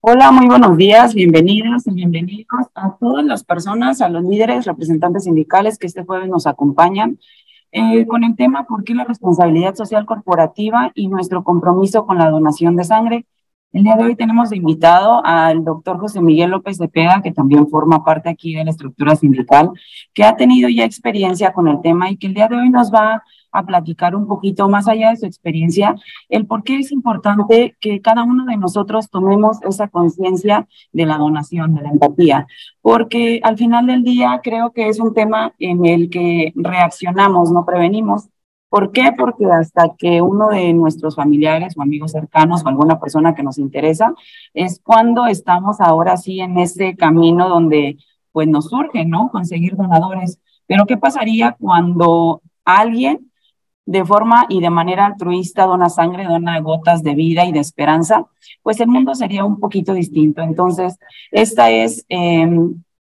Hola, muy buenos días, bienvenidas y bienvenidos a todas las personas, a los líderes, representantes sindicales que este jueves nos acompañan con el tema ¿Por qué la responsabilidad social corporativa y nuestro compromiso con la donación de sangre? El día de hoy tenemos de invitado al doctor José Miguel López de Pega, que también forma parte aquí de la estructura sindical, que ha tenido ya experiencia con el tema y que el día de hoy nos va a platicar un poquito más allá de su experiencia, el por qué es importante que cada uno de nosotros tomemos esa conciencia de la donación, de la empatía, porque al final del día creo que es un tema en el que reaccionamos, no prevenimos. ¿Por qué? Porque hasta que uno de nuestros familiares o amigos cercanos o alguna persona que nos interesa, es cuando estamos ahora sí en ese camino donde pues nos surge, ¿no? Conseguir donadores. Pero ¿qué pasaría cuando alguien de forma y de manera altruista dona sangre, dona gotas de vida y de esperanza? Pues el mundo sería un poquito distinto. Entonces, esta es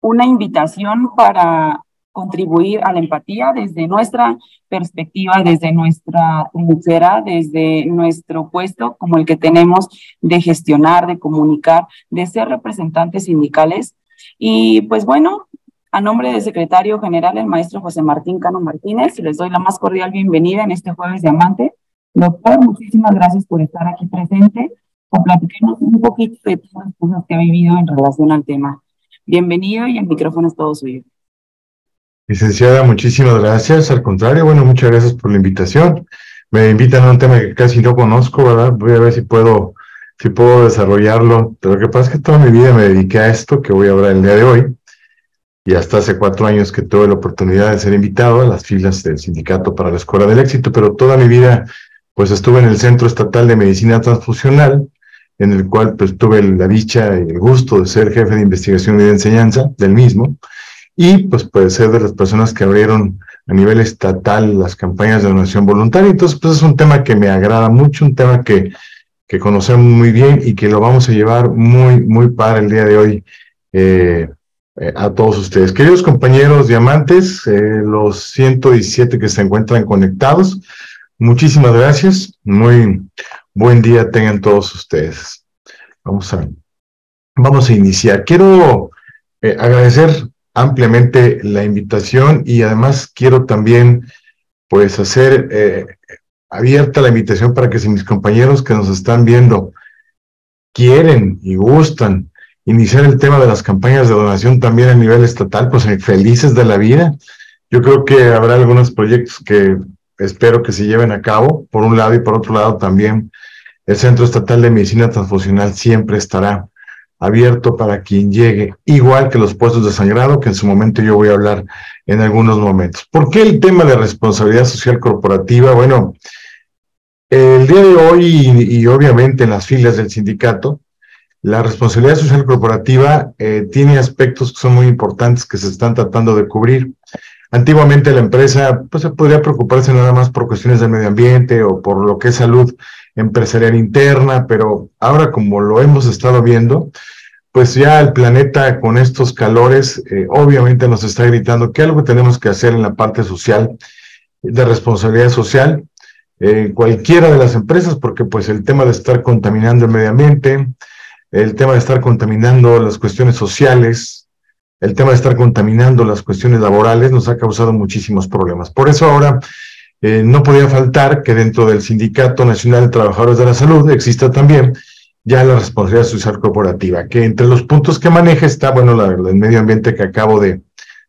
una invitación para contribuir a la empatía desde nuestra perspectiva, desde nuestra trinchera, desde nuestro puesto como el que tenemos de gestionar, de comunicar, de ser representantes sindicales. Y pues bueno, a nombre del secretario general, el maestro José Martín Cano Martínez, les doy la más cordial bienvenida en este jueves de Amante. Doctor, muchísimas gracias por estar aquí presente, por platicarnos un poquito de todas las cosas que ha vivido en relación al tema. Bienvenido y el micrófono es todo suyo. Licenciada, muchísimas gracias. Al contrario, bueno, muchas gracias por la invitación. Me invitan a un tema que casi no conozco, ¿verdad? Voy a ver si puedo desarrollarlo. Pero lo que pasa es que toda mi vida me dediqué a esto que voy a hablar el día de hoy. Y hasta hace 4 años que tuve la oportunidad de ser invitado a las filas del Sindicato para la Escuela del Éxito, pero toda mi vida pues estuve en el Centro Estatal de Medicina Transfusional, en el cual pues tuve la dicha y el gusto de ser jefe de investigación y de enseñanza del mismo. Y pues puede ser de las personas que abrieron a nivel estatal las campañas de donación voluntaria. Entonces, pues es un tema que me agrada mucho, un tema que conocemos muy bien y que lo vamos a llevar muy, muy para el día de hoy a todos ustedes. Queridos compañeros diamantes, los 117 que se encuentran conectados, muchísimas gracias. Muy buen día tengan todos ustedes. Vamos a iniciar. Quiero agradecer ampliamente la invitación y además quiero también pues hacer abierta la invitación para que si mis compañeros que nos están viendo quieren y gustan iniciar el tema de las campañas de donación también a nivel estatal, pues felices de la vida. Yo creo que habrá algunos proyectos que espero que se lleven a cabo, por un lado, y por otro lado también el Centro Estatal de Medicina Transfusional siempre estará abierto para quien llegue, igual que los puestos de sangrado, que en su momento yo voy a hablar en algunos momentos. ¿Por qué el tema de responsabilidad social corporativa? Bueno, el día de hoy y obviamente en las filas del sindicato, la responsabilidad social corporativa tiene aspectos que son muy importantes que se están tratando de cubrir. Antiguamente la empresa pues, se podría preocuparse nada más por cuestiones del medio ambiente o por lo que es salud empresarial interna, pero ahora como lo hemos estado viendo, pues ya el planeta con estos calores obviamente nos está gritando que algo tenemos que hacer en la parte social, de responsabilidad social, cualquiera de las empresas, porque pues el tema de estar contaminando el medio ambiente, el tema de estar contaminando las cuestiones sociales, el tema de estar contaminando las cuestiones laborales nos ha causado muchísimos problemas. Por eso ahora no podía faltar que dentro del Sindicato Nacional de Trabajadores de la Salud exista también ya la responsabilidad social corporativa, que entre los puntos que maneja está, bueno, el medio ambiente que acabo de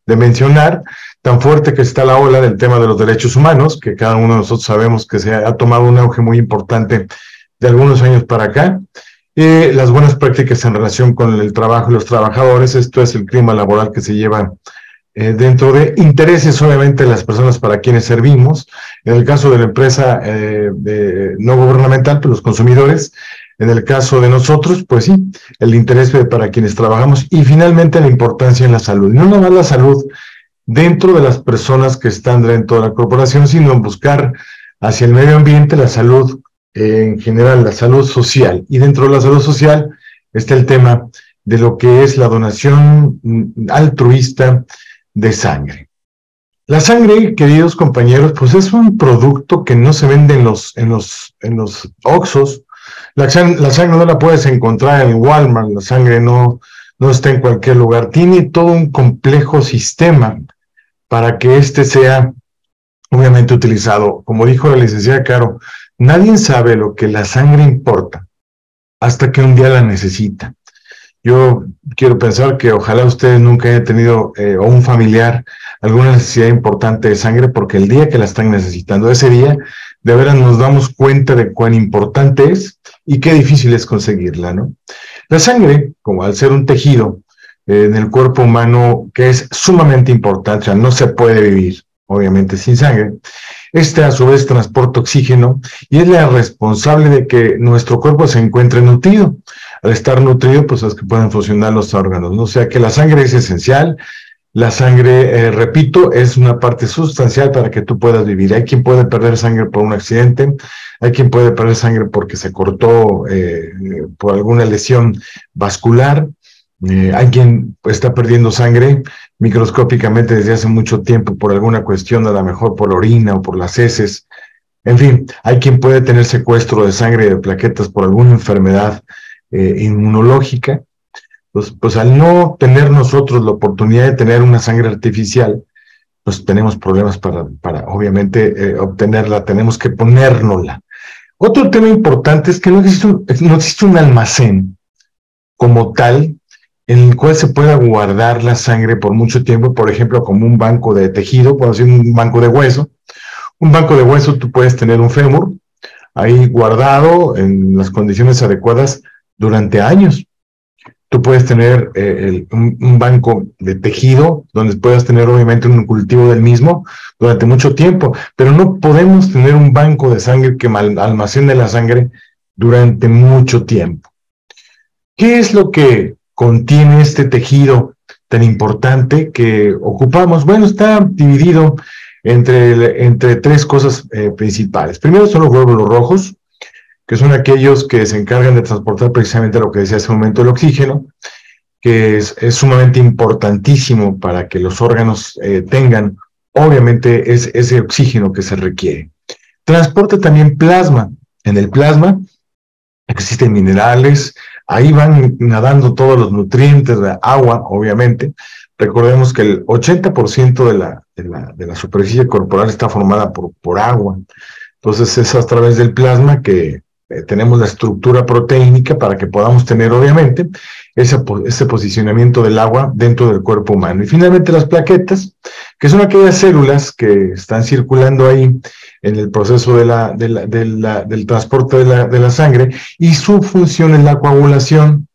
mencionar, tan fuerte que está la ola del tema de los derechos humanos, que cada uno de nosotros sabemos que se ha tomado un auge muy importante de algunos años para acá, las buenas prácticas en relación con el trabajo y los trabajadores, esto es el clima laboral que se lleva dentro de intereses obviamente de las personas para quienes servimos, en el caso de la empresa no gubernamental, pues los consumidores, en el caso de nosotros, pues sí, el interés para quienes trabajamos y finalmente la importancia en la salud, no nada más la salud dentro de las personas que están dentro de la corporación, sino en buscar hacia el medio ambiente la salud en general, la salud social, y dentro de la salud social está el tema de lo que es la donación altruista de sangre. La sangre, queridos compañeros, pues es un producto que no se vende en los Oxxos, La sangre no la puedes encontrar en Walmart, la sangre no está en cualquier lugar. Tiene todo un complejo sistema para que éste sea obviamente utilizado. Como dijo la licenciada Caro, nadie sabe lo que la sangre importa hasta que un día la necesita. Yo quiero pensar que ojalá ustedes nunca hayan tenido o un familiar alguna necesidad importante de sangre, porque el día que la están necesitando, ese día, de veras nos damos cuenta de cuán importante es y qué difícil es conseguirla, ¿no? La sangre, como al ser un tejido en el cuerpo humano que es sumamente importante, o sea, no se puede vivir, obviamente, sin sangre. Este a su vez transporta oxígeno y es la responsable de que nuestro cuerpo se encuentre nutrido. Al estar nutrido, pues es que pueden funcionar los órganos, ¿no? O sea que la sangre es esencial. La sangre, repito, es una parte sustancial para que tú puedas vivir. Hay quien puede perder sangre por un accidente, hay quien puede perder sangre porque se cortó por alguna lesión vascular, hay quien está perdiendo sangre microscópicamente desde hace mucho tiempo por alguna cuestión, a lo mejor por la orina o por las heces. En fin, hay quien puede tener secuestro de sangre y de plaquetas por alguna enfermedad inmunológica. Pues al no tener nosotros la oportunidad de tener una sangre artificial, pues tenemos problemas para obviamente obtenerla, tenemos que ponérnosla. Otro tema importante es que no existe un almacén como tal en el cual se pueda guardar la sangre por mucho tiempo, por ejemplo, como un banco de tejido, puedo decir un banco de hueso. Un banco de hueso, tú puedes tener un fémur ahí guardado en las condiciones adecuadas durante años. Tú puedes tener un banco de tejido donde puedas tener obviamente un cultivo del mismo durante mucho tiempo, pero no podemos tener un banco de sangre que almacene la sangre durante mucho tiempo. ¿Qué es lo que contiene este tejido tan importante que ocupamos? Bueno, está dividido entre tres cosas principales. Primero son los glóbulos rojos, que son aquellos que se encargan de transportar precisamente lo que decía hace un momento, el oxígeno, que es sumamente importantísimo para que los órganos tengan, obviamente, ese oxígeno que se requiere. Transporta también plasma. En el plasma existen minerales, ahí van nadando todos los nutrientes, de agua, obviamente. Recordemos que el 80% de la superficie corporal está formada por agua. Entonces es a través del plasma que tenemos la estructura proteínica para que podamos tener, obviamente, ese posicionamiento del agua dentro del cuerpo humano. Y finalmente las plaquetas, que son aquellas células que están circulando ahí en el proceso del transporte de la sangre, y su función es la coagulación.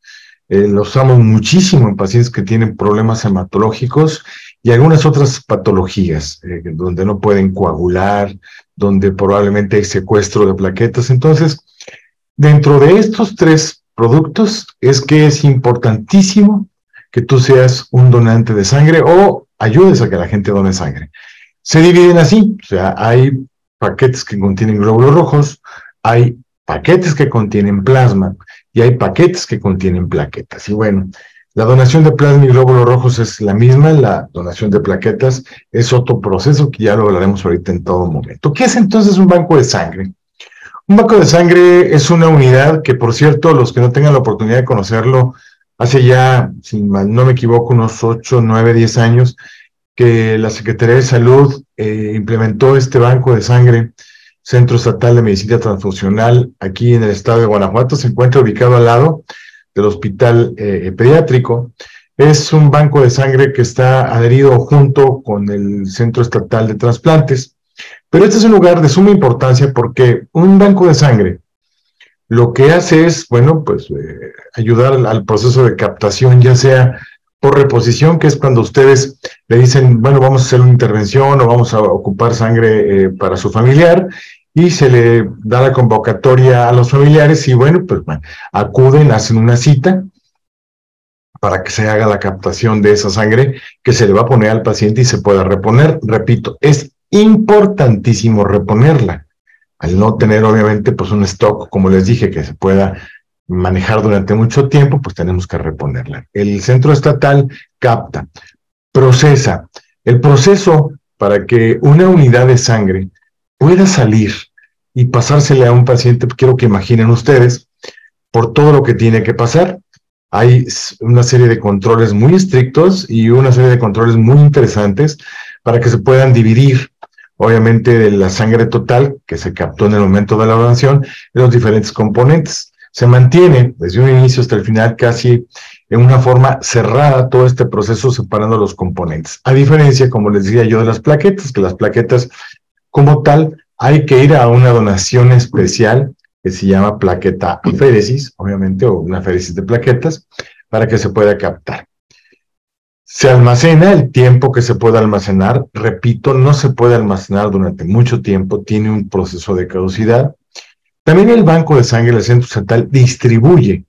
Lo usamos muchísimo en pacientes que tienen problemas hematológicos y algunas otras patologías, donde no pueden coagular, donde probablemente hay secuestro de plaquetas. Entonces, dentro de estos tres productos es que es importantísimo que tú seas un donante de sangre o ayudes a que la gente done sangre. Se dividen así, o sea, hay paquetes que contienen glóbulos rojos, hay paquetes que contienen plasma y hay paquetes que contienen plaquetas. Y bueno, la donación de plasma y glóbulos rojos es la misma, la donación de plaquetas es otro proceso que ya lo hablaremos ahorita en todo momento. ¿Qué es entonces un banco de sangre? Un banco de sangre es una unidad que, por cierto, los que no tengan la oportunidad de conocerlo, hace ya, si no me equivoco, unos 8, 9, 10 años, que la Secretaría de Salud implementó este banco de sangre, Centro Estatal de Medicina Transfusional, aquí en el estado de Guanajuato. Se encuentra ubicado al lado del Hospital Pediátrico. Es un banco de sangre que está adherido junto con el Centro Estatal de Trasplantes. Pero este es un lugar de suma importancia porque un banco de sangre lo que hace es, bueno, pues ayudar al proceso de captación, ya sea por reposición, que es cuando ustedes le dicen, bueno, vamos a hacer una intervención o vamos a ocupar sangre para su familiar, y se le da la convocatoria a los familiares y bueno, pues bueno, acuden, hacen una cita para que se haga la captación de esa sangre que se le va a poner al paciente y se pueda reponer. Repito, es importantísimo reponerla. Al no tener obviamente pues un stock, como les dije, que se pueda manejar durante mucho tiempo, pues tenemos que reponerla. El centro estatal capta, procesa. El proceso para que una unidad de sangre pueda salir y pasársele a un paciente, quiero que imaginen ustedes, por todo lo que tiene que pasar. Hay una serie de controles muy estrictos y una serie de controles muy interesantes para que se puedan dividir, obviamente, de la sangre total que se captó en el momento de la donación en los diferentes componentes. Se mantiene desde un inicio hasta el final casi en una forma cerrada todo este proceso separando los componentes. A diferencia, como les decía yo, de las plaquetas, que las plaquetas como tal hay que ir a una donación especial que se llama plaqueta aféresis, obviamente, o una aféresis de plaquetas, para que se pueda captar. Se almacena el tiempo que se pueda almacenar. Repito, no se puede almacenar durante mucho tiempo, tiene un proceso de caducidad. También el Banco de Sangre del Centro Estatal distribuye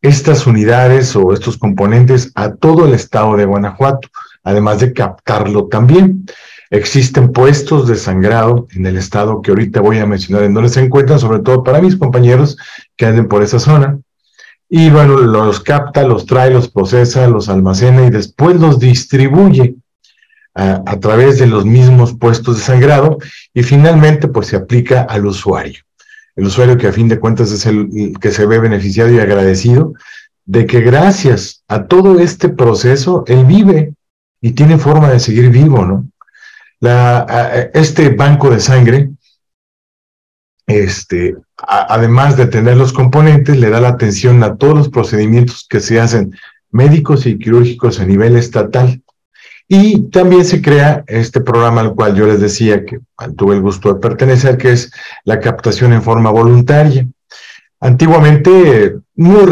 estas unidades o estos componentes a todo el estado de Guanajuato, además de captarlo también. Existen puestos de sangrado en el estado que ahorita voy a mencionar en donde se encuentran, sobre todo para mis compañeros que anden por esa zona. Y bueno, los capta, los trae, los procesa, los almacena y después los distribuye a través de los mismos puestos de sangrado y finalmente pues se aplica al usuario. El usuario que a fin de cuentas es el que se ve beneficiado y agradecido de que gracias a todo este proceso él vive y tiene forma de seguir vivo, ¿no? Este banco de sangre, además de tener los componentes, le da la atención a todos los procedimientos que se hacen médicos y quirúrgicos a nivel estatal. Y también se crea este programa al cual yo les decía que tuve el gusto de pertenecer, que es la captación en forma voluntaria. Antiguamente, muy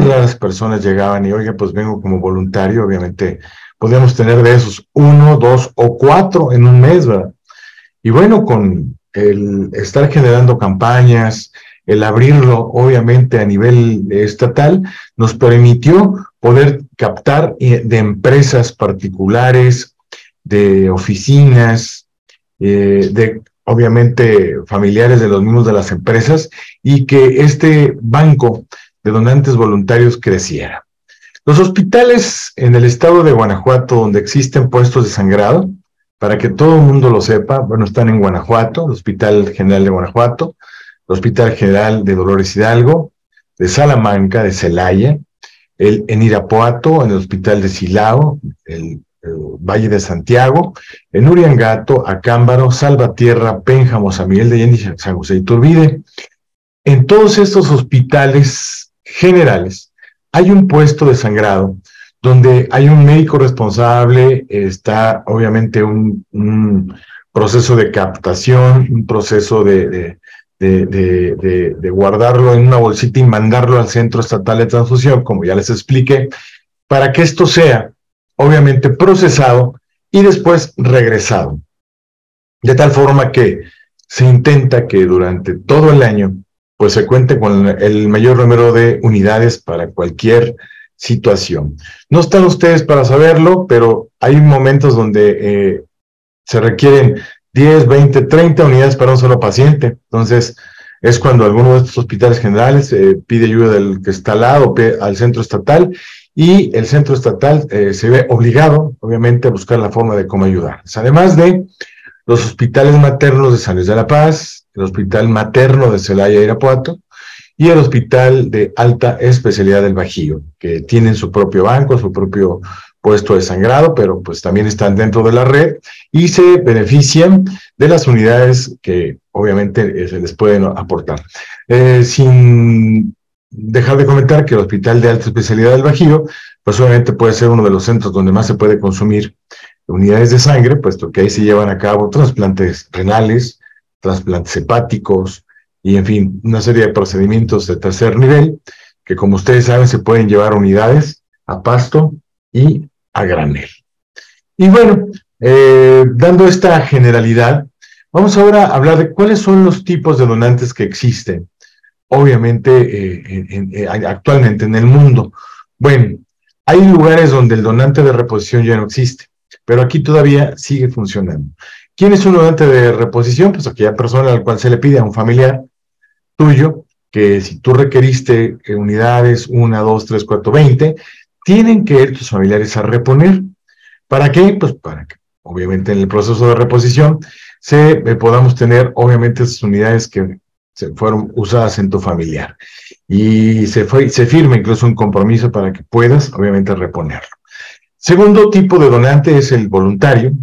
raras personas llegaban y, oiga, pues vengo como voluntario. Obviamente podíamos tener de esos 1, 2 o 4 en un mes, ¿verdad? Y bueno, con el estar generando campañas, el abrirlo obviamente a nivel estatal, nos permitió poder captar de empresas particulares, de oficinas, de obviamente familiares de los mismos de las empresas, y que este banco de donantes voluntarios creciera. Los hospitales en el estado de Guanajuato donde existen puestos de sangrado, para que todo el mundo lo sepa, bueno, están en Guanajuato, el Hospital General de Guanajuato, el Hospital General de Dolores Hidalgo, de Salamanca, de Celaya, en Irapuato, en el Hospital de Silao, el Valle de Santiago, en Uriangato, Acámbaro, Salvatierra, Pénjamo, San Miguel de Allende, San José de Iturbide. En todos estos hospitales generales hay un puesto de sangrado donde hay un médico responsable, está obviamente un proceso de captación, un proceso de guardarlo en una bolsita y mandarlo al Centro Estatal de Transfusión, como ya les expliqué, para que esto sea obviamente procesado y después regresado. De tal forma que se intenta que durante todo el año pues se cuente con el mayor número de unidades para cualquier situación. No están ustedes para saberlo, pero hay momentos donde se requieren 10, 20, 30 unidades para un solo paciente. Entonces, es cuando alguno de estos hospitales generales pide ayuda del que está al lado, al centro estatal, y el centro estatal se ve obligado, obviamente, a buscar la forma de cómo ayudarles. Además de los hospitales maternos de San Luis de la Paz, el hospital materno de Celaya y Irapuato, y el Hospital de Alta Especialidad del Bajío, que tienen su propio banco, su propio puesto de sangrado, pero pues también están dentro de la red y se benefician de las unidades que obviamente se les pueden aportar. Sin dejar de comentar que el Hospital de Alta Especialidad del Bajío, pues obviamente puede ser uno de los centros donde más se puede consumir unidades de sangre, puesto que ahí se llevan a cabo trasplantes renales, trasplantes hepáticos, y en fin, una serie de procedimientos de tercer nivel, que como ustedes saben se pueden llevar unidades a pasto y a granel. Y bueno, dando esta generalidad, vamos ahora a hablar de cuáles son los tipos de donantes que existen, obviamente, actualmente en el mundo. Bueno, hay lugares donde el donante de reposición ya no existe, pero aquí todavía sigue funcionando. ¿Quién es un donante de reposición? Pues aquella persona al cual se le pide a un familiar tuyo que si tú requeriste unidades 1, 2, 3, 4, 20, tienen que ir tus familiares a reponer. ¿Para qué? Pues para que, obviamente, en el proceso de reposición podamos tener, obviamente, esas unidades que fueron usadas en tu familiar. Y se firma incluso un compromiso para que puedas, obviamente, reponerlo. Segundo tipo de donante es el voluntario,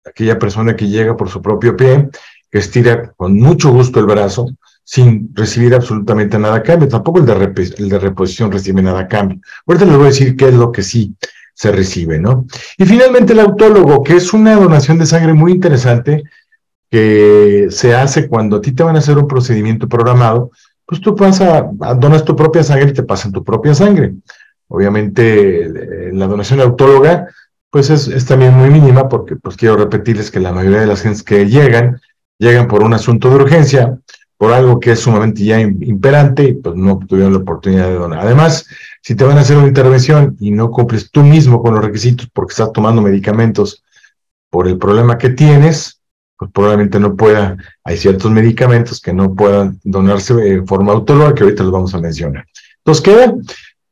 aquella persona que llega por su propio pie, que estira con mucho gusto el brazo, sin recibir absolutamente nada a cambio. Tampoco el de reposición recibe nada a cambio. Ahorita les voy a decir qué es lo que sí se recibe, ¿no? Y finalmente el autólogo, que es una donación de sangre muy interesante, que se hace cuando a ti te van a hacer un procedimiento programado, pues tú donas tu propia sangre y te pasan tu propia sangre. Obviamente la donación autóloga pues es también muy mínima, porque pues quiero repetirles que la mayoría de las gentes que llegan por un asunto de urgencia, por algo que es sumamente ya imperante, y pues no tuvieron la oportunidad de donar. Además, si te van a hacer una intervención y no cumples tú mismo con los requisitos porque estás tomando medicamentos por el problema que tienes, pues probablemente no pueda, hay ciertos medicamentos que no puedan donarse en forma autóloga, que ahorita los vamos a mencionar. Entonces quedan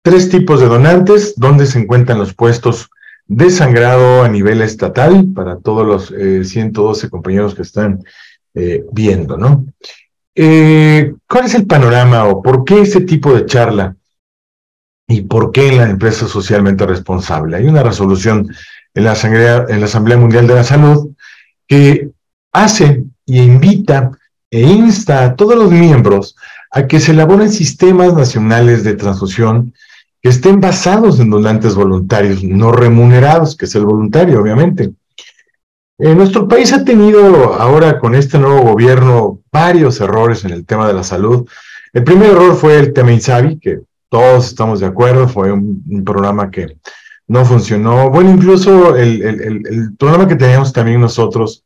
3 tipos de donantes, donde se encuentran los puestos de sangrado a nivel estatal, para todos los 112 compañeros que están viendo, ¿no? ¿Cuál es el panorama o por qué este tipo de charla? ¿Y por qué en la empresa socialmente responsable? Hay una resolución en la Asamblea Mundial de la Salud que hace y invita e insta a todos los miembros a que se elaboren sistemas nacionales de transfusión que estén basados en donantes voluntarios, no remunerados, que es el voluntario, obviamente. Nuestro país ha tenido ahora con este nuevo gobierno varios errores en el tema de la salud. El primer error fue el tema INSABI, que todos estamos de acuerdo, fue un programa que no funcionó. Bueno, incluso el programa que teníamos también nosotros,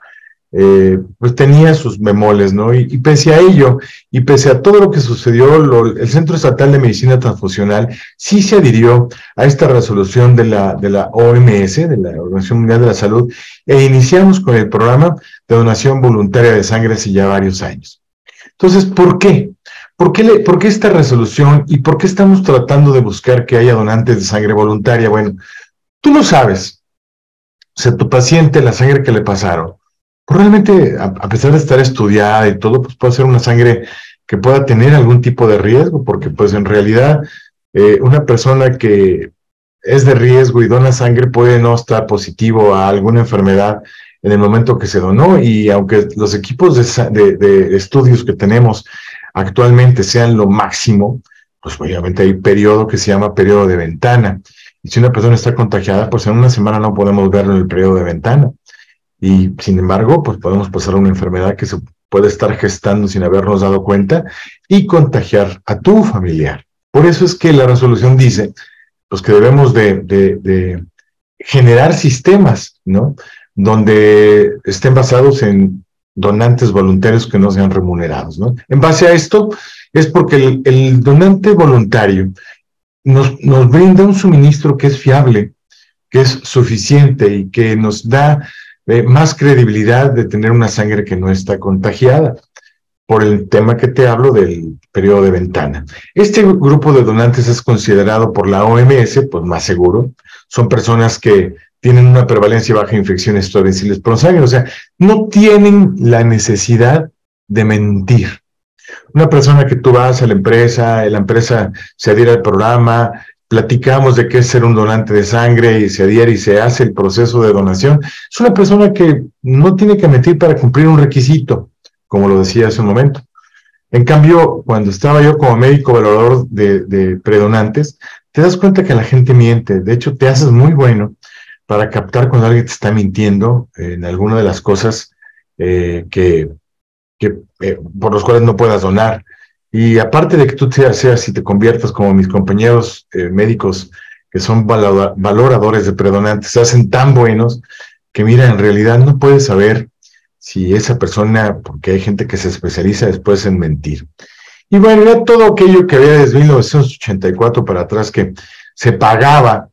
pues tenía sus bemoles, ¿no? Y pese a ello, y pese a todo lo que sucedió, el Centro Estatal de Medicina Transfusional sí se adhirió a esta resolución de la OMS, de la Organización Mundial de la Salud, e iniciamos con el programa de donación voluntaria de sangre hace ya varios años. Entonces, ¿por qué? ¿Por qué esta resolución y por qué estamos tratando de buscar que haya donantes de sangre voluntaria? Bueno, tú lo sabes. O sea, tu paciente, la sangre que le pasaron, probablemente, a pesar de estar estudiada y todo, pues puede ser una sangre que pueda tener algún tipo de riesgo, porque pues en realidad una persona que es de riesgo y dona sangre puede no estar positivo a alguna enfermedad en el momento que se donó, y aunque los equipos de estudios que tenemos actualmente sean lo máximo, pues obviamente hay un periodo que se llama periodo de ventana, y si una persona está contagiada, pues en una semana no podemos verlo en el periodo de ventana. Y sin embargo, pues podemos pasar una enfermedad que se puede estar gestando sin habernos dado cuenta y contagiar a tu familiar. Por eso es que la resolución dice, pues que debemos de generar sistemas, ¿no? Donde estén basados en donantes voluntarios que no sean remunerados, ¿no? En base a esto, es porque el donante voluntario nos brinda un suministro que es fiable, que es suficiente y que nos da más credibilidad de tener una sangre que no está contagiada, por el tema que te hablo del periodo de ventana. Este grupo de donantes es considerado por la OMS, pues más seguro. Son personas que tienen una prevalencia baja de infecciones torrenciales por sangre, o sea, no tienen la necesidad de mentir. Una persona que tú vas a la empresa se adhiere al programa, platicamos de qué es ser un donante de sangre y se adhiere y se hace el proceso de donación. Es una persona que no tiene que mentir para cumplir un requisito, como lo decía hace un momento. En cambio, cuando estaba yo como médico evaluador de predonantes, te das cuenta que la gente miente. De hecho, te haces muy bueno para captar cuando alguien te está mintiendo en alguna de las cosas por los cuales no puedas donar. Y aparte de que tú seas y te conviertas como mis compañeros médicos, que son valoradores de predonantes, se hacen tan buenos que, mira, en realidad no puedes saber si esa persona, porque hay gente que se especializa después en mentir. Y bueno, ya todo aquello que había desde 1984 para atrás que se pagaba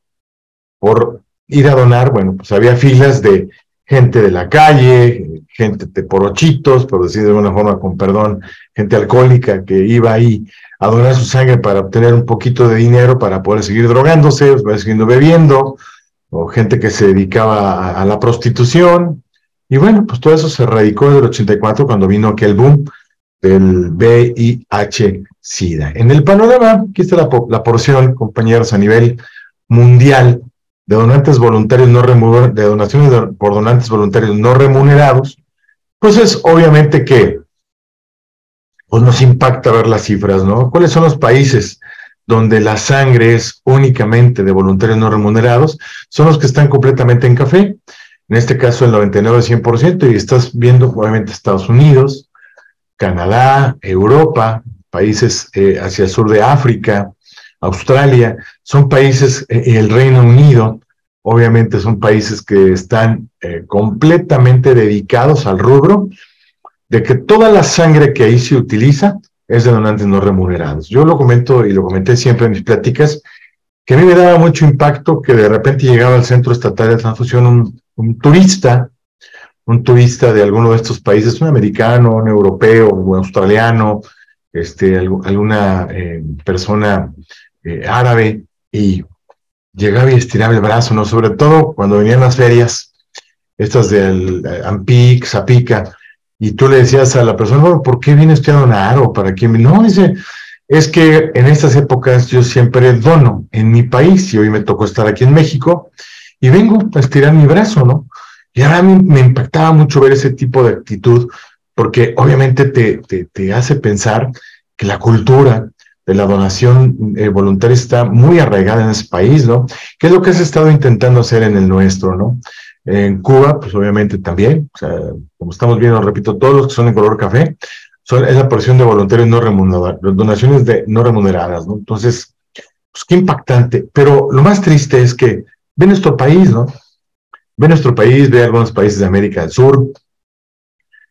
por ir a donar, bueno, pues había filas de gente de la calle, gente de porochitos, por decir de alguna forma, con perdón, gente alcohólica que iba ahí a donar su sangre para obtener un poquito de dinero para poder seguir drogándose, poder seguir bebiendo, o gente que se dedicaba a la prostitución. Y bueno, pues todo eso se radicó en el 84 cuando vino aquel boom del VIH-Sida. En el panorama, aquí está la porción, compañeros, a nivel mundial de donantes voluntarios no remunerados, de donaciones por donantes voluntarios no remunerados, pues es obviamente que pues nos impacta ver las cifras, ¿no? ¿Cuáles son los países donde la sangre es únicamente de voluntarios no remunerados? Son los que están completamente en café, en este caso el 99-100%, y estás viendo obviamente Estados Unidos, Canadá, Europa, países hacia el sur de África, Australia, son países, el Reino Unido, obviamente son países que están completamente dedicados al rubro de que toda la sangre que ahí se utiliza es de donantes no remunerados. Yo lo comento y lo comenté siempre en mis pláticas, que a mí me daba mucho impacto que de repente llegaba al Centro Estatal de Transfusión un turista de alguno de estos países, un americano, un europeo, un australiano, alguna persona árabe, y llegaba y estiraba el brazo, ¿no? Sobre todo cuando venían las ferias, estas del Ampic, Zapica, y tú le decías a la persona, bueno, ¿por qué viene usted a donar? ¿O para quién? No, dice, es que en estas épocas yo siempre dono en mi país, y hoy me tocó estar aquí en México, y vengo a estirar mi brazo, ¿no? Y ahora a mí me impactaba mucho ver ese tipo de actitud, porque obviamente te hace pensar que la cultura de la donación voluntaria está muy arraigada en ese país, ¿no? ¿Qué es lo que has estado intentando hacer en el nuestro, ¿no? En Cuba, pues obviamente también, o sea, como estamos viendo, repito, todos los que son en color café, es la porción de voluntarios no remunerados, donaciones no remuneradas, ¿no? Entonces, pues qué impactante. Pero lo más triste es que ve nuestro país, ¿no? Ve nuestro país, ve algunos países de América del Sur,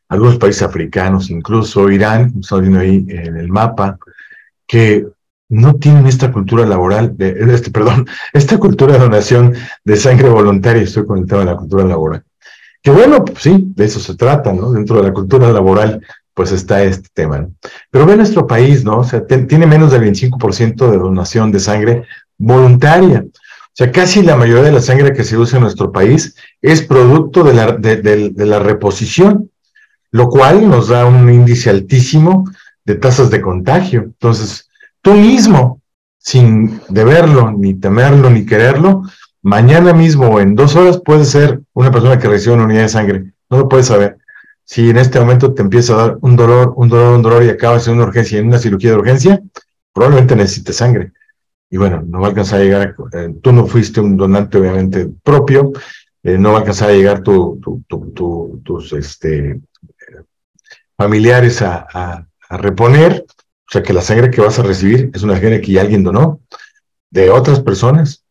algunos países africanos, incluso Irán, estamos viendo ahí en el mapa, que no tienen esta cultura laboral, esta cultura de donación de sangre voluntaria. Estoy conectado a la cultura laboral. Que bueno, pues sí, de eso se trata, ¿no? Dentro de la cultura laboral, pues está este tema, ¿no? Pero ve nuestro país, ¿no? O sea, tiene menos del 25% de donación de sangre voluntaria. O sea, casi la mayoría de la sangre que se usa en nuestro país es producto de la reposición, lo cual nos da un índice altísimo de tasas de contagio. Entonces, tú mismo, sin deberlo, ni temerlo, ni quererlo, mañana mismo o en 2 horas puedes ser una persona que recibe una unidad de sangre. No lo puedes saber. Si en este momento te empieza a dar un dolor y acabas en una urgencia, en una cirugía de urgencia, probablemente necesites sangre. Y bueno, no va a alcanzar a llegar, tú no fuiste un donante obviamente propio, no va a alcanzar a llegar tus familiares a reponer, o sea que la sangre que vas a recibir es una sangre que ya alguien donó de otras personas.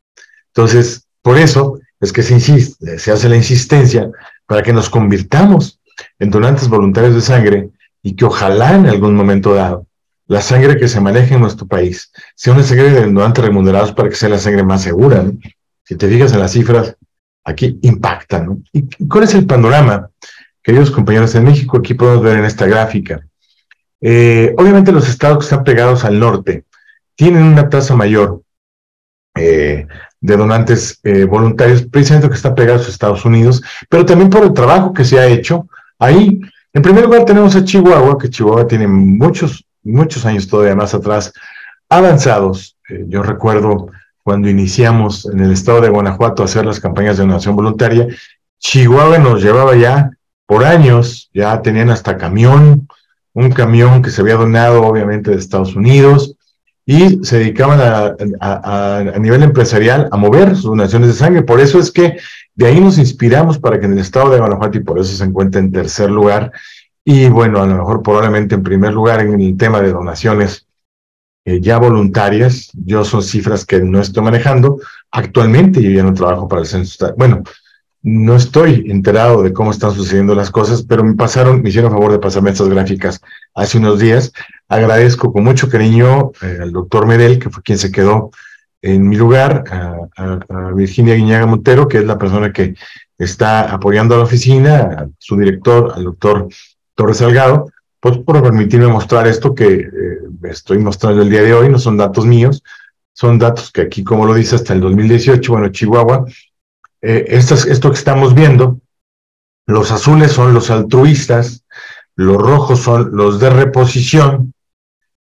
Entonces, por eso es que se hace la insistencia para que nos convirtamos en donantes voluntarios de sangre, y que ojalá en algún momento dado la sangre que se maneja en nuestro país sea una sangre de donantes remunerados, para que sea la sangre más segura, ¿no? Si te fijas en las cifras, aquí impactan, ¿no? ¿Y cuál es el panorama, queridos compañeros? En México, aquí podemos ver en esta gráfica, obviamente los estados que están pegados al norte tienen una tasa mayor de donantes voluntarios, precisamente que están pegados a Estados Unidos, pero también por el trabajo que se ha hecho ahí. En primer lugar tenemos a Chihuahua, que Chihuahua tiene muchos años todavía más atrás, avanzados. Yo recuerdo cuando iniciamos en el estado de Guanajuato a hacer las campañas de donación voluntaria, Chihuahua nos llevaba ya por años, ya tenían hasta un camión que se había donado obviamente de Estados Unidos, y se dedicaban a nivel empresarial a mover sus donaciones de sangre. Por eso es que de ahí nos inspiramos para que en el estado de Guanajuato, y por eso se encuentra en tercer lugar, y bueno, a lo mejor probablemente en primer lugar en el tema de donaciones ya voluntarias. Yo son cifras que no estoy manejando actualmente, yo ya no trabajo para el censo. Bueno, no estoy enterado de cómo están sucediendo las cosas, pero me hicieron favor de pasarme estas gráficas hace unos días. Agradezco con mucho cariño al doctor Medel, que fue quien se quedó en mi lugar, a Virginia Guiñaga Montero, que es la persona que está apoyando a la oficina, a su director, al doctor Torres Salgado, pues por permitirme mostrar esto que estoy mostrando el día de hoy. No son datos míos, son datos que aquí, como lo dice, hasta el 2018, bueno, Chihuahua, esto que estamos viendo, los azules son los altruistas, los rojos son los de reposición,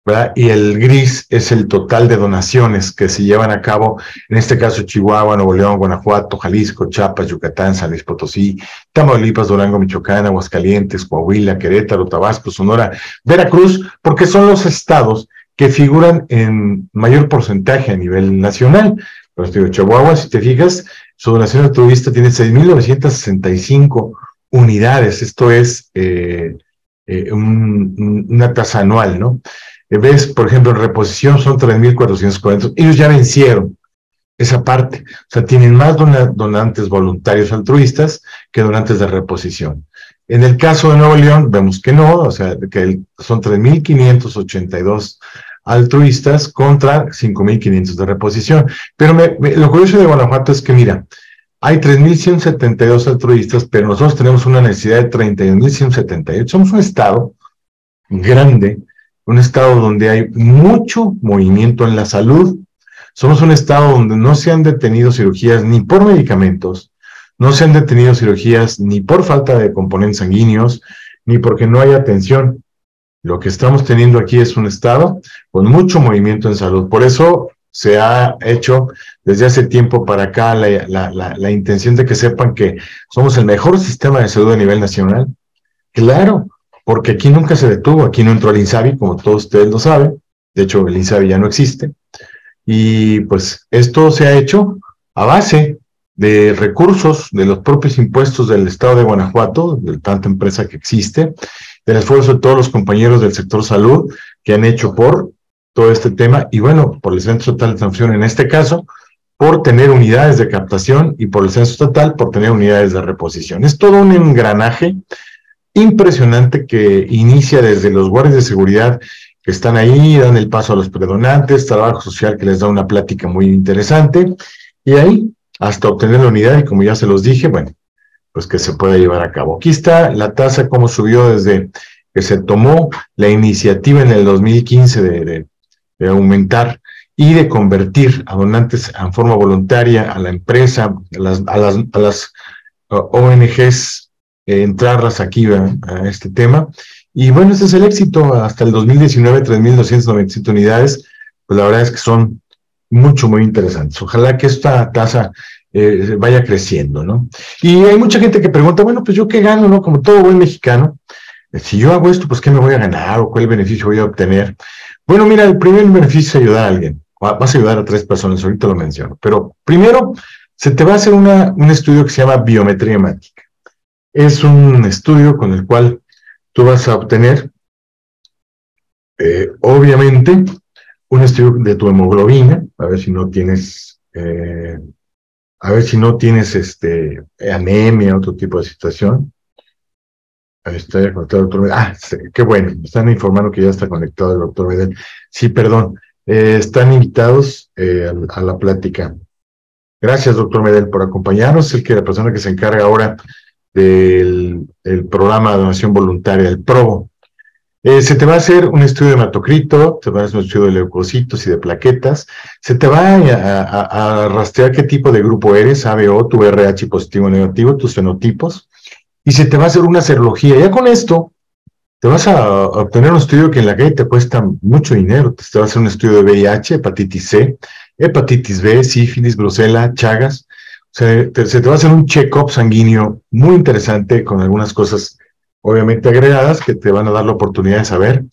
¿verdad? Y el gris es el total de donaciones que se llevan a cabo, en este caso Chihuahua, Nuevo León, Guanajuato, Jalisco, Chiapas, Yucatán, San Luis Potosí, Tamaulipas, Durango, Michoacán, Aguascalientes, Coahuila, Querétaro, Tabasco, Sonora, Veracruz, porque son los estados que figuran en mayor porcentaje a nivel nacional. Pero te digo, Chihuahua, si te fijas, su donación altruista tiene 6,965 unidades, esto es una tasa anual, ¿no? Ves, por ejemplo, en reposición son 3,440. Ellos ya vencieron esa parte. O sea, tienen más donantes voluntarios altruistas que donantes de reposición. En el caso de Nuevo León, vemos que no, o sea, que son 3,582 altruistas contra 5,500 de reposición. Pero lo curioso de Guanajuato es que, mira, hay 3,172 altruistas, pero nosotros tenemos una necesidad de 31,178. Somos un estado grande, un estado donde hay mucho movimiento en la salud. Somos un estado donde no se han detenido cirugías ni por medicamentos, no se han detenido cirugías ni por falta de componentes sanguíneos, ni porque no hay atención. Lo que estamos teniendo aquí es un estado con mucho movimiento en salud. Por eso se ha hecho desde hace tiempo para acá la intención de que sepan que somos el mejor sistema de salud a nivel nacional. Claro, porque aquí nunca se detuvo, aquí no entró el INSABI, como todos ustedes lo saben. De hecho, el INSABI ya no existe. Y pues esto se ha hecho a base de recursos de los propios impuestos del estado de Guanajuato, de tanta empresa que existe, del esfuerzo de todos los compañeros del sector salud que han hecho por todo este tema, y bueno, por el Centro Estatal de Transfusión en este caso, por tener unidades de captación, y por el Censo Estatal por tener unidades de reposición. Es todo un engranaje impresionante que inicia desde los guardias de seguridad que están ahí, dan el paso a los predonantes, trabajo social que les da una plática muy interesante, y ahí hasta obtener la unidad, y como ya se los dije, bueno, pues que se pueda llevar a cabo. Aquí está la tasa, cómo subió desde que se tomó la iniciativa en el 2015 de aumentar y de convertir a donantes en forma voluntaria a la empresa, a las ONGs, entrarlas aquí a este tema. Y bueno, ese es el éxito. Hasta el 2019, 3,297 unidades, pues la verdad es que son muy interesantes. Ojalá que esta tasa vaya creciendo, ¿no? Y hay mucha gente que pregunta, bueno, pues yo qué gano, ¿no? Como todo buen mexicano, si yo hago esto, pues ¿qué me voy a ganar o cuál beneficio voy a obtener? Bueno, mira, el primer beneficio es ayudar a alguien. Vas a ayudar a 3 personas, ahorita lo menciono. Pero primero, se te va a hacer un estudio que se llama biometría hemática. Es un estudio con el cual tú vas a obtener, obviamente, un estudio de tu hemoglobina, a ver si no tienes, anemia, otro tipo de situación. Ahí está ya conectado el doctor Medel. Ah, sí, qué bueno, me están informando que ya está conectado el doctor Medel. Sí, perdón, están invitados a la plática. Gracias, doctor Medel, por acompañarnos. Es la persona que se encarga ahora del programa de donación voluntaria, el PROVO. Se te va a hacer un estudio de hematocrito, te va a hacer un estudio de leucocitos y de plaquetas, se te va a rastrear qué tipo de grupo eres, ABO, tu RH positivo o negativo, tus fenotipos, y se te va a hacer una serología. Ya con esto te vas a obtener un estudio que en la calle te cuesta mucho dinero. Te va a hacer un estudio de VIH, hepatitis C, hepatitis B, sífilis, brucela, Chagas. O sea, se te va a hacer un check-up sanguíneo muy interesante con algunas cosas obviamente agregadas que te van a dar la oportunidad de saber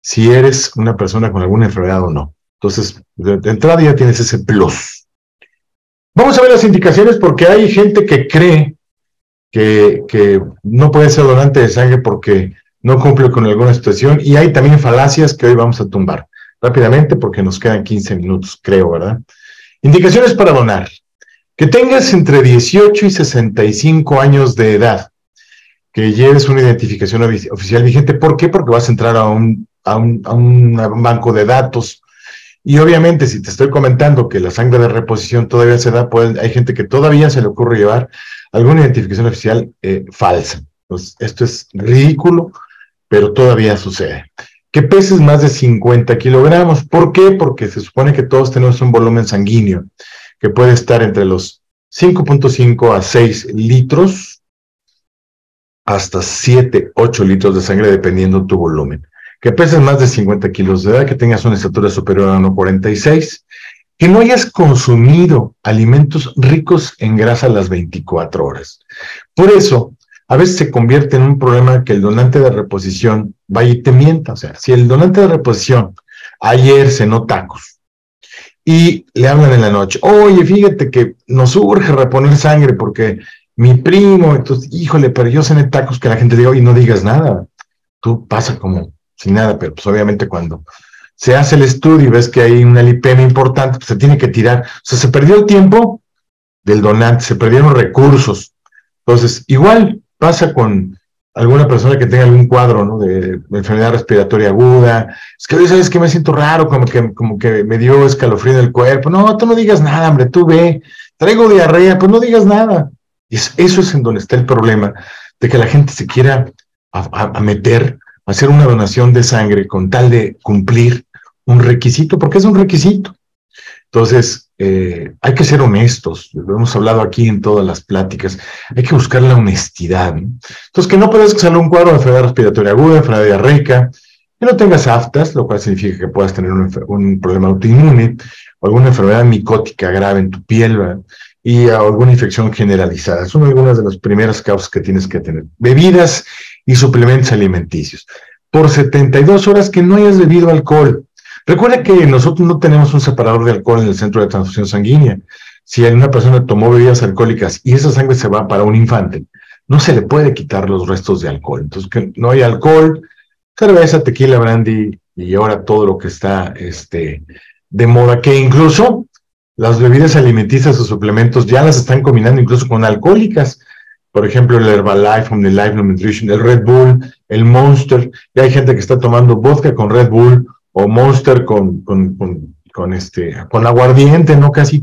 si eres una persona con alguna enfermedad o no. Entonces, de entrada ya tienes ese plus. Vamos a ver las indicaciones porque hay gente que cree que no puede ser donante de sangre porque no cumple con alguna situación, y hay también falacias que hoy vamos a tumbar rápidamente porque nos quedan 15 minutos, creo, ¿verdad? Indicaciones para donar. Que tengas entre 18 y 65 años de edad, que lleves una identificación oficial vigente. ¿Por qué? Porque vas a entrar a un banco de datos. Y obviamente, si te estoy comentando que la sangre de reposición todavía se da, pues hay gente que todavía se le ocurre llevar alguna identificación oficial falsa. Entonces, esto es ridículo, pero todavía sucede. Que peses más de 50 kilogramos. ¿Por qué? Porque se supone que todos tenemos un volumen sanguíneo que puede estar entre los 5.5 a 6 litros hasta 7, 8 litros de sangre dependiendo tu volumen. Que peses más de 50 kilos de edad, que tengas una estatura superior a 1,46, que no hayas consumido alimentos ricos en grasa las 24 horas. Por eso, a veces se convierte en un problema que el donante de reposición vaya y te mienta. O sea, si el donante de reposición ayer cenó tacos y le hablan en la noche, oye, fíjate que nos urge reponer sangre porque mi primo, entonces, híjole, pero yo cené tacos, que la gente diga, oye, no digas nada, tú pasa como sin nada, pero pues obviamente cuando se hace el estudio y ves que hay una lipemia importante, pues se tiene que tirar. O sea, se perdió el tiempo del donante, se perdieron recursos. Entonces, igual pasa con alguna persona que tenga algún cuadro, ¿no? de enfermedad respiratoria aguda. Es que, ¿sabes qué? Me siento raro, como que me dio escalofrío en el cuerpo. No, tú no digas nada, hombre, tú ve. Traigo diarrea, pues no digas nada. Y eso es en donde está el problema, de que la gente se quiera a meter, a hacer una donación de sangre con tal de cumplir un requisito, porque es un requisito. Entonces, hay que ser honestos, lo hemos hablado aquí en todas las pláticas, hay que buscar la honestidad, ¿no? Entonces, que no puedas salir un cuadro de enfermedad respiratoria aguda, enfermedad diarreica, que no tengas aftas, lo cual significa que puedas tener un problema autoinmune, o alguna enfermedad micótica grave en tu piel, ¿verdad? Y alguna infección generalizada. Son algunas de las primeras causas que tienes que tener. Bebidas y suplementos alimenticios. Por 72 horas que no hayas bebido alcohol. Recuerda que nosotros no tenemos un separador de alcohol en el centro de transfusión sanguínea. Si una persona tomó bebidas alcohólicas y esa sangre se va para un infante, no se le puede quitar los restos de alcohol. Entonces, que no hay alcohol, cerveza, tequila, brandy y ahora todo lo que está de moda, que incluso las bebidas alimenticias o suplementos ya las están combinando incluso con alcohólicas. Por ejemplo, el Herbalife, Omnilife Nutrition, el Red Bull, el Monster. Ya hay gente que está tomando vodka con Red Bull o Monster con aguardiente, ¿no? Casi.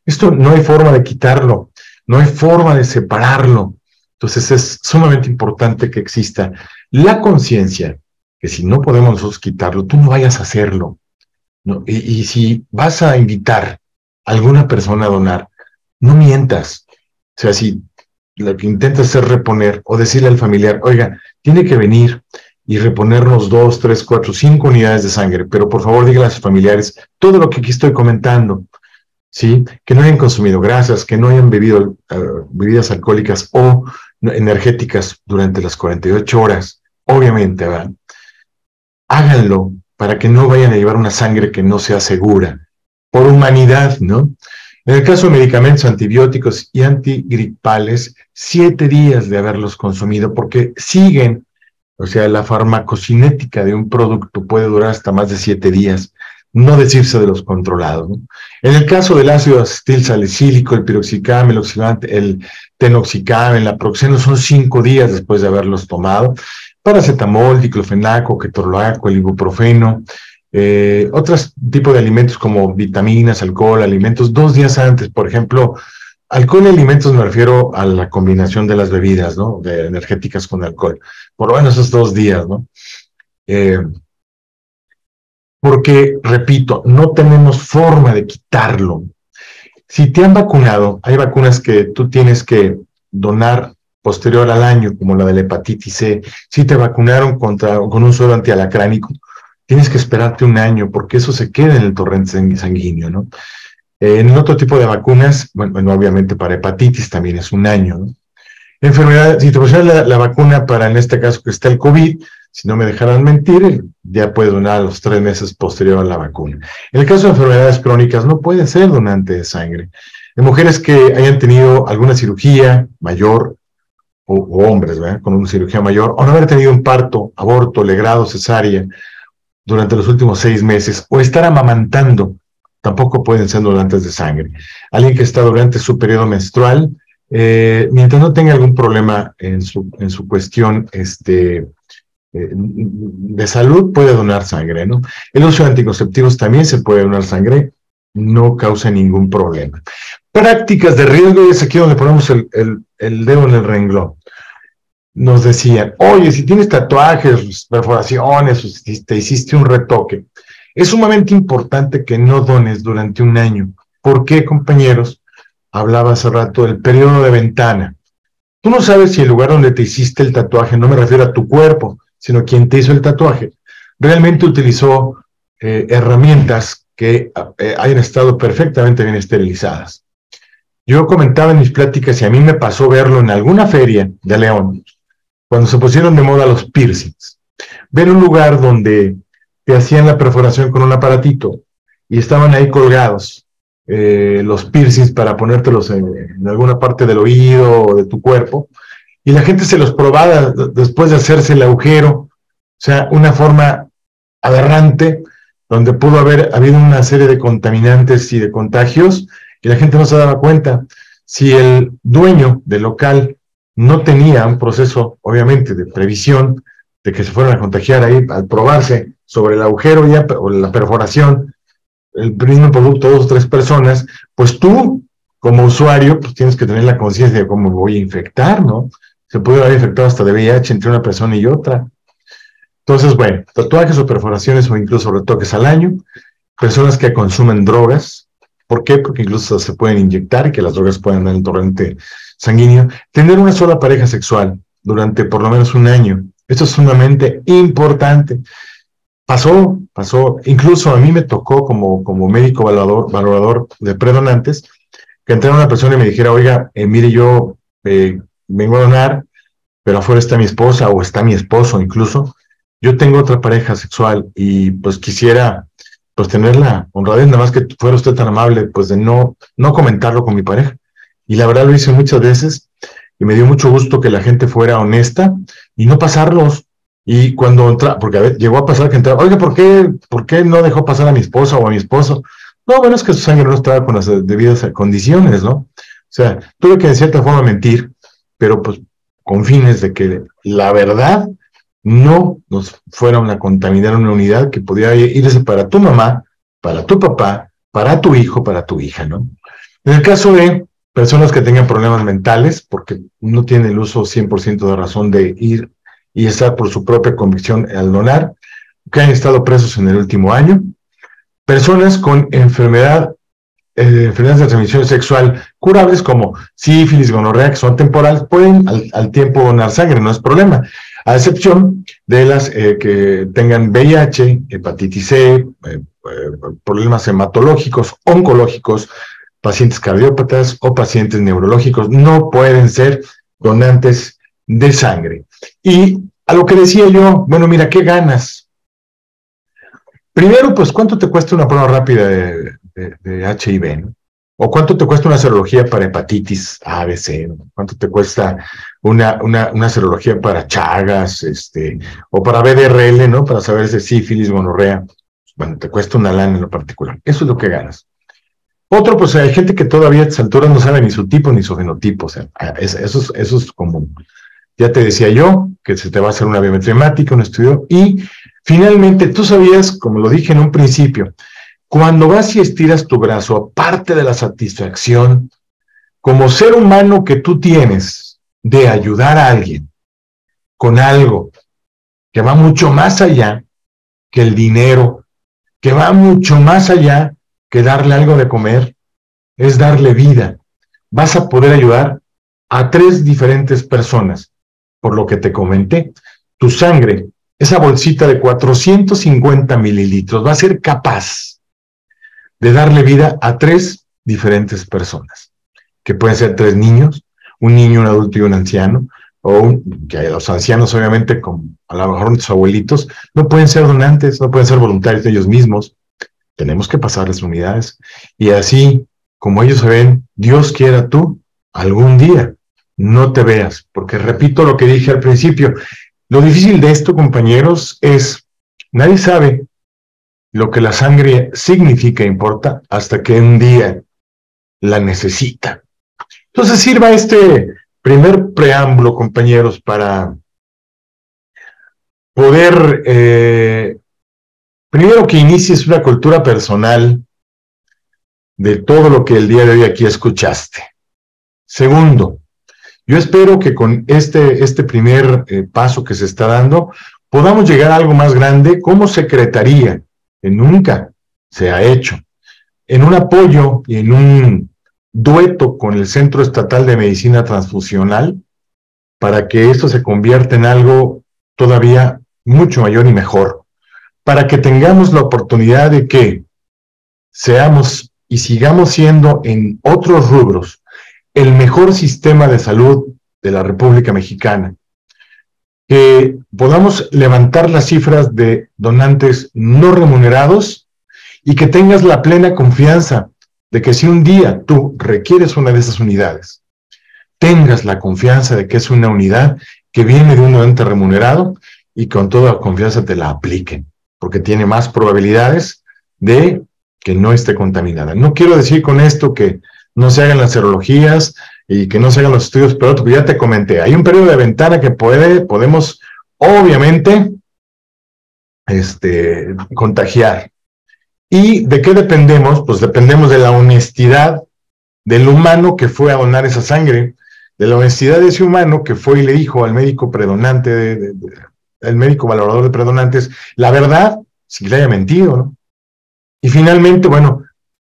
Esto no hay forma de quitarlo, no hay forma de separarlo. Entonces es sumamente importante que exista la conciencia que si no podemos nosotros quitarlo, tú no vayas a hacerlo, ¿no? Y si vas a invitar a alguna persona a donar, no mientas. O sea, si lo que intentas es reponer o decirle al familiar, oiga, tiene que venir y reponernos 2, 3, 4, 5 unidades de sangre, pero por favor díganle a sus familiares todo lo que aquí estoy comentando, ¿sí? Que no hayan consumido grasas, que no hayan bebido bebidas alcohólicas o energéticas durante las 48 horas, obviamente, ¿verdad? Háganlo para que no vayan a llevar una sangre que no sea segura, por humanidad, ¿no? En el caso de medicamentos antibióticos y antigripales, 7 días de haberlos consumido, porque siguen. O sea, la farmacocinética de un producto puede durar hasta más de 7 días, no decirse de los controlados, ¿no? En el caso del ácido acetil salicílico, el piroxicam, el oxidante, el tenoxicam, el naproxeno, son 5 días después de haberlos tomado. Paracetamol, diclofenaco, ketorolaco, el ibuprofeno, otros tipos de alimentos como vitaminas, alcohol, alimentos, 2 días antes. Por ejemplo, alcohol y alimentos me refiero a la combinación de las bebidas, ¿no? De energéticas con alcohol. Por lo menos esos 2 días, ¿no? Porque, repito, no tenemos forma de quitarlo. Si te han vacunado, hay vacunas que tú tienes que donar posterior al año, como la de la hepatitis C. Si te vacunaron con un suero antialacránico, tienes que esperarte un año, porque eso se queda en el torrente sanguíneo, ¿no? En el otro tipo de vacunas, bueno, obviamente para hepatitis también es un año, ¿no? Enfermedad, si te pusieron la vacuna para, en este caso, que está el COVID, si no me dejaran mentir, ya puede donar a los 3 meses posterior a la vacuna. En el caso de enfermedades crónicas, no puede ser donante de sangre. En mujeres que hayan tenido alguna cirugía mayor, o hombres, ¿verdad?, con una cirugía mayor, o no haber tenido un parto, aborto, legrado, cesárea, durante los últimos 6 meses, o estar amamantando, tampoco pueden ser donantes de sangre. Alguien que está durante su periodo menstrual, mientras no tenga algún problema en su cuestión de salud, puede donar sangre, ¿no? El uso de anticonceptivos también se puede donar sangre, no causa ningún problema. Prácticas de riesgo, y es aquí donde ponemos el dedo en el renglón. Nos decían, oye, si tienes tatuajes, perforaciones, o si te hiciste un retoque, es sumamente importante que no dones durante un año. ¿Por qué, compañeros? Hablaba hace rato del periodo de ventana. Tú no sabes si el lugar donde te hiciste el tatuaje, no me refiero a tu cuerpo, sino quien te hizo el tatuaje, realmente utilizó herramientas que hayan estado perfectamente bien esterilizadas. Yo comentaba en mis pláticas y a mí me pasó verlo en alguna feria de León, cuando se pusieron de moda los piercings. Ver un lugar donde te hacían la perforación con un aparatito y estaban ahí colgados los piercings para ponértelos en alguna parte del oído o de tu cuerpo, y la gente se los probaba después de hacerse el agujero, o sea, una forma aberrante, donde pudo haber habido una serie de contaminantes y de contagios, y la gente no se daba cuenta. Si el dueño del local no tenía un proceso, obviamente, de previsión de que se fueran a contagiar ahí, al probarse sobre el agujero ya, o la perforación, el mismo producto, 2 o 3 personas, pues tú, como usuario, pues tienes que tener la conciencia de cómo me voy a infectar, ¿no? Se puede haber infectado hasta de VIH entre una persona y otra. Entonces, bueno, tatuajes o perforaciones o incluso retoques al año, personas que consumen drogas. ¿Por qué? Porque incluso se pueden inyectar y que las drogas puedan dar el torrente sanguíneo. Tener una sola pareja sexual durante por lo menos un año. Esto es sumamente importante. Pasó, incluso a mí me tocó como médico valorador de predonantes, que entrara una persona y me dijera, oiga, mire, yo vengo a donar, pero afuera está mi esposa o está mi esposo incluso. Yo tengo otra pareja sexual y pues quisiera pues tener la honradez, nada más que fuera usted tan amable, pues de no comentarlo con mi pareja. Y la verdad lo hice muchas veces y me dio mucho gusto que la gente fuera honesta y no pasarlos. Y cuando entra, porque a ver, llegó a pasar que entraba, oiga, ¿por qué no dejó pasar a mi esposa o a mi esposo? No, bueno, es que su sangre no estaba con las debidas condiciones, ¿no? O sea, tuve que de cierta forma mentir, pero pues con fines de que la verdad no nos fueran a contaminar una unidad que podía irse para tu mamá, para tu papá, para tu hijo, para tu hija, ¿no? En el caso de personas que tengan problemas mentales, porque no tiene el uso 100% de razón de ir y estar por su propia convicción al donar, que han estado presos en el último año, personas con enfermedades de transmisión sexual curables como sífilis, gonorrea, que son temporales, pueden al tiempo donar sangre, no es problema, a excepción de las que tengan VIH, hepatitis C, problemas hematológicos, oncológicos, pacientes cardiópatas o pacientes neurológicos, no pueden ser donantes de sangre. Y a lo que decía yo, bueno, mira, ¿qué ganas? Primero, pues, ¿cuánto te cuesta una prueba rápida de HIV, ¿no? ¿O cuánto te cuesta una serología para hepatitis A, B, C, ¿no? ¿Cuánto te cuesta una serología para Chagas, o para BDRL, ¿no? Para saber si es sífilis, gonorrea. Bueno, te cuesta una lana en lo particular. Eso es lo que ganas. Otro, pues hay gente que todavía a estas alturas no sabe ni su tipo ni su fenotipo. O sea, eso es común. Ya te decía yo que se te va a hacer una biometría hemática, un estudio. Y finalmente, tú sabías, como lo dije en un principio, cuando vas y estiras tu brazo, aparte de la satisfacción, como ser humano que tú tienes de ayudar a alguien con algo que va mucho más allá que el dinero, que va mucho más allá que darle algo de comer, es darle vida. Vas a poder ayudar a 3 diferentes personas. Por lo que te comenté, tu sangre, esa bolsita de 450 mililitros, va a ser capaz de darle vida a 3 diferentes personas, que pueden ser 3 niños, un niño, un adulto y un anciano, que los ancianos obviamente, como a lo mejor sus abuelitos, no pueden ser donantes, no pueden ser voluntarios de ellos mismos, tenemos que pasarles unidades, y así como ellos se ven, Dios quiera tú, algún día, no te veas, porque repito lo que dije al principio, lo difícil de esto, compañeros, es, nadie sabe lo que la sangre significa e importa hasta que un día la necesita. Entonces sirva este primer preámbulo, compañeros, para poder, primero que inicies una cultura personal de todo lo que el día de hoy aquí escuchaste. Segundo, yo espero que con este primer paso que se está dando, podamos llegar a algo más grande como secretaría, que nunca se ha hecho, en un apoyo y en un dueto con el Centro Estatal de Medicina Transfusional, para que esto se convierta en algo todavía mucho mayor y mejor, para que tengamos la oportunidad de que seamos y sigamos siendo en otros rubros el mejor sistema de salud de la República Mexicana, que podamos levantar las cifras de donantes no remunerados y que tengas la plena confianza de que si un día tú requieres una de esas unidades, tengas la confianza de que es una unidad que viene de un donante remunerado y con toda confianza te la apliquen, porque tiene más probabilidades de que no esté contaminada. No quiero decir con esto que no se hagan las serologías y que no se hagan los estudios, pero ya te comenté, hay un periodo de ventana que podemos, obviamente, contagiar. ¿Y de qué dependemos? Pues dependemos de la honestidad del humano que fue a donar esa sangre, de la honestidad de ese humano que fue y le dijo al médico predonante, al médico valorador de predonantes, la verdad, si le haya mentido, ¿no? Y finalmente, bueno,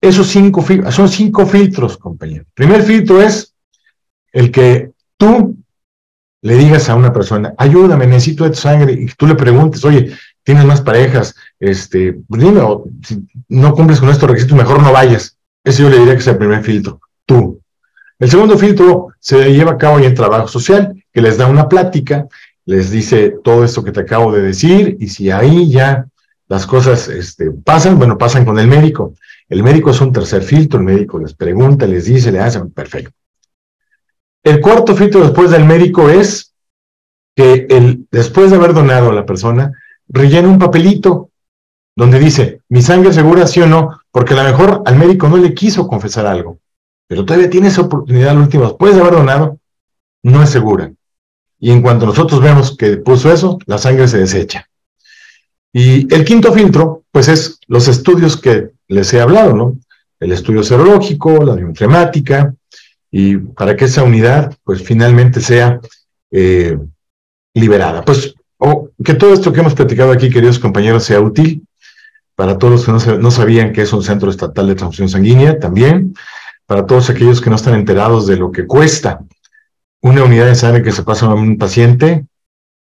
esos son 5 filtros, compañero. El primer filtro es el que tú le digas a una persona, ayúdame, necesito de tu sangre, y tú le preguntes, oye, ¿tienes más parejas? Pues dime, si no cumples con estos requisitos, mejor no vayas. Ese yo le diría que es el primer filtro, tú. El segundo filtro se lleva a cabo ahí en trabajo social, que les da una plática, les dice todo esto que te acabo de decir, y si ahí ya las cosas pasan, bueno, pasan con el médico. El médico es un tercer filtro, el médico les pregunta, les dice, le hace, perfecto. El cuarto filtro después del médico es que después de haber donado a la persona, rellena un papelito donde dice, ¿mi sangre segura sí o no? Porque a lo mejor al médico no le quiso confesar algo, pero todavía tiene esa oportunidad al último, después de haber donado, no es segura. Y en cuanto nosotros vemos que puso eso, la sangre se desecha. Y el quinto filtro, pues es los estudios que les he hablado, ¿no? El estudio serológico, la bioinformática, y para que esa unidad, pues finalmente sea liberada. Pues que todo esto que hemos platicado aquí, queridos compañeros, sea útil para todos los que no sabían que es un centro estatal de transfusión sanguínea, también para todos aquellos que no están enterados de lo que cuesta una unidad de sangre que se pasa a un paciente.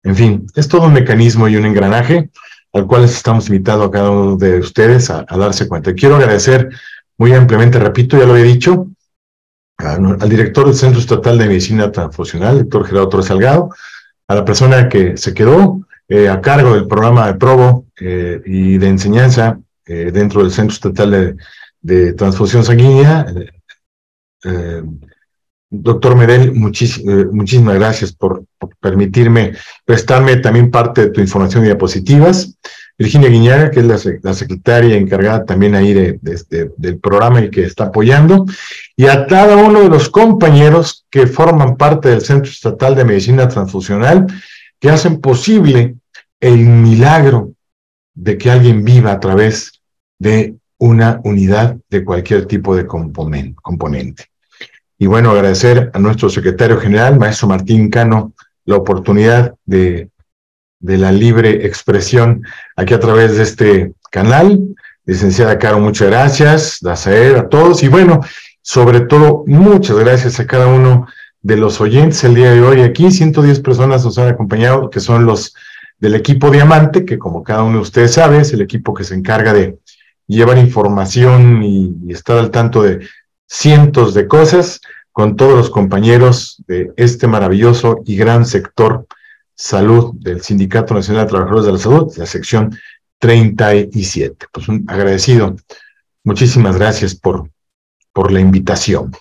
En fin, es todo un mecanismo y un engranaje al cual les estamos invitando a cada uno de ustedes a darse cuenta. Y quiero agradecer muy ampliamente, repito, ya lo he dicho, al director del Centro Estatal de Medicina Transfusional, el doctor Gerardo Torres Salgado, a la persona que se quedó a cargo del programa de probo y de enseñanza dentro del Centro Estatal de Transfusión Sanguínea. Doctor Medel, muchísimas gracias por permitirme prestarme también parte de tu información y diapositivas. Virginia Guiñaga, que es la secretaria encargada también ahí del programa y que está apoyando, y a cada uno de los compañeros que forman parte del Centro Estatal de Medicina Transfusional, que hacen posible el milagro de que alguien viva a través de una unidad de cualquier tipo de componente. Y bueno, agradecer a nuestro secretario general, maestro Martín Cano, la oportunidad de la libre expresión aquí a través de este canal. Licenciada Caro, muchas gracias, Dazaer, a todos, y bueno, sobre todo, muchas gracias a cada uno de los oyentes el día de hoy. Aquí 110 personas nos han acompañado, que son los del equipo Diamante, que como cada uno de ustedes sabe, es el equipo que se encarga de llevar información y estar al tanto de cientos de cosas con todos los compañeros de este maravilloso y gran sector salud del Sindicato Nacional de Trabajadores de la Salud, la sección 37. Pues un agradecido. Muchísimas gracias por la invitación.